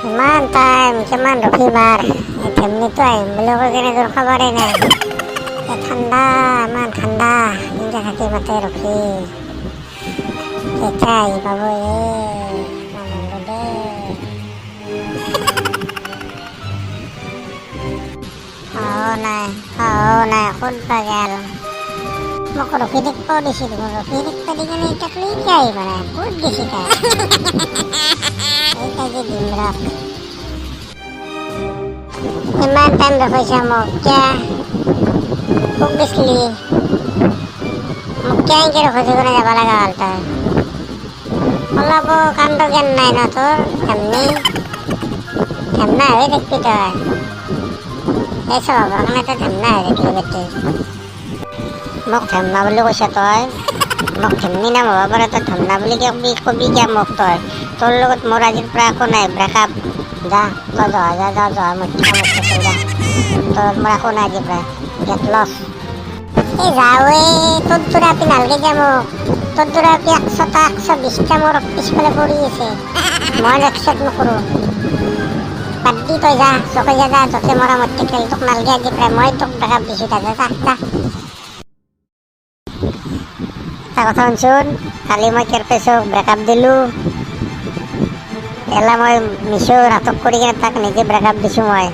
ইমান টাইম কিমান ৰখিবাৰ ধেমনিটোৱাই বেলেগৰ কেনে তোৰ খবৰে নাই ঠাণ্ডা ইমান ঠাণ্ডা দিনটা থাকি মাতে ৰখি কেতিয়া আহি পাব নাই ক'ত বা গেল মোক ৰখি থাকিব দিছিল ৰখি থাকিব দি কিনে এতিয়া লৈকে আহিব নাই ক'ত গেছি তাই এইটাকে দিম ৰখ ইমান টাইম ৰখাইছা মোক কিয় খুব দিছিলি মোক কিয় এনেকৈ ৰখাইছে কৰি যাব লগা হ'ল তই অলপ কাণ্ড জ্ঞান নাই ন তোৰ ধেমনা হৈ থাকিবি তই এই স্বভাৱৰ কাৰণে তই ধেমনা হৈ থাকিবি বেটি মোক ধেমনা বুলি কৈছা তই মোক ধেমনি নাম হ'ব পাৰে তই ধেমনা বুলি কবি কিয় মোক তই তোৰ লগত মোৰ আজিৰ পৰা একো নাই ব্ৰেকআপ যা তই যা মুঠা যা তোৰ মোৰ একো নাই আজিৰ পৰা গেট লছ এই যাৱে তোৰ দূৰাপি নালগে যা মোক তোৰ দূৰাপি 100টা 120টা মোৰ পিছফালে পৰি আছে মই একচেপ্ট নকৰোঁ বাদ দি তই যা চকে যা য'তে মৰমত থাকিল তোক নালগে আজি প্ৰায় মই তোক ব্ৰেকআপ দিছোঁ যা এটা কথা শুনচোন কালি মই কেৰপেচক ব্ৰেকআপ দিলোঁ এলা মই মিছৰ নাটক কৰি কিনে তাক নিজে ব্ৰেকআপ দিছোঁ মই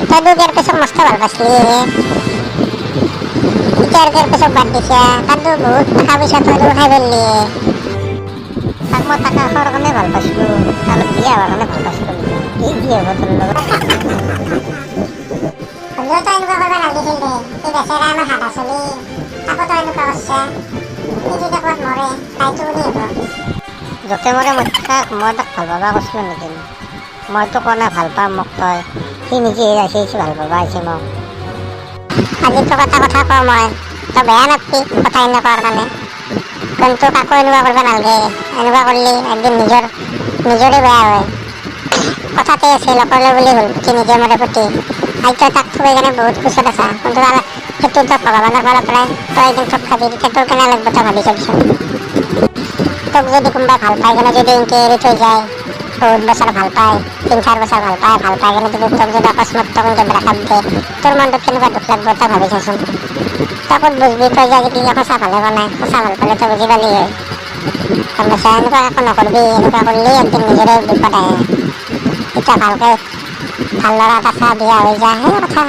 তইতো কেৰপেচক মস্ত ভাল পাইছিলি এতিয়া কেৰপেচক বাদ দিছা তাতো বহুত টকা পইচা তইতো খাই পেললি তাক মই টকা খোৱাৰ কাৰণে ভাল পাইছিলোঁ তাৰ বিয়া হোৱাৰ কাৰণে ভাল পাইছিলোঁ কি বিয়া হ'ব তোৰ লগত হ'লেও তই এনেকুৱা কৰিব লাগিছিল দে সি বেচেৰা আমাৰ হাদা চলি তাকো তই এনেকুৱা কৰিছা সি যদি ক'ৰবাত মৰে তাইতো বুলি হ'ব য'তে মৰে মই তাক ভাল পাবা কৈছিলোঁ নেকি মইতো কোৱা নাই ভাল পাম মোক তই সি নিজে আহিছে ভাল পাবা আহিছে মোক আজি তোক এটা কথা কওঁ মই তই বেয়া নাপাবি কথা এনেকুৱাৰ কাৰণে কিন্তু কাকো এনেকুৱা কৰিব নালাগে এনেকুৱা কৰিলে একদিন নিজৰে বেয়া হয় কথাতে আছে নকৰিলে বুলি হ'ল পুতি নিজে মৰে পুতি আজি তই তাক থৈ কেনে বহুত খুচত আছা কিন্তু সেইটো তই ভগৱানৰ ফালৰ পৰাই তই এদিন থক খাবি তেতিয়া তোৰ কেনে লাগিব তই ভাবি চাবিচোন তোক যদি কোনোবাই ভাল পাই কেনে যদি এনেকৈ এৰি থৈ যায় বহুত বছৰ ভাল পায় 3-4 বছৰ ভাল পাই কেনে যদি তোক যদি অকস্মাত তোক এনেকৈ ব্ৰেকআপ দিয়ে তোৰ মনটোত কেনেকুৱা দুখ লাগিব তই ভাবি চাচোন তই ক'ত বুজবি তই যে আজিকালি সঁচা ভালে পোৱা নাই সঁচা ভাল পালে তই বুজি পালি হয় গম পাইছা এনেকুৱা একো নকৰিবি এনেকুৱা কৰিলে একদিন নিজৰে বিপদ আহে এতিয়া ভালকৈ ভাল ল'ৰা এটা চা বিয়া হৈ যায় সেই কথা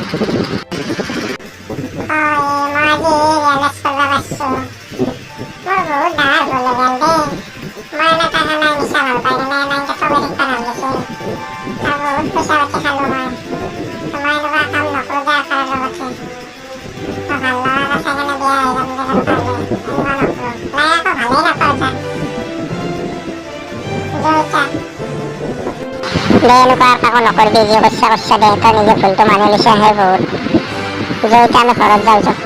দে এনেকুৱা কাকো নকৰিবি যি কৰিছা দে তই নিজে ভুলটো মানি লৈছা হে বহুত এতিয়া আমি ঘৰত যাওঁ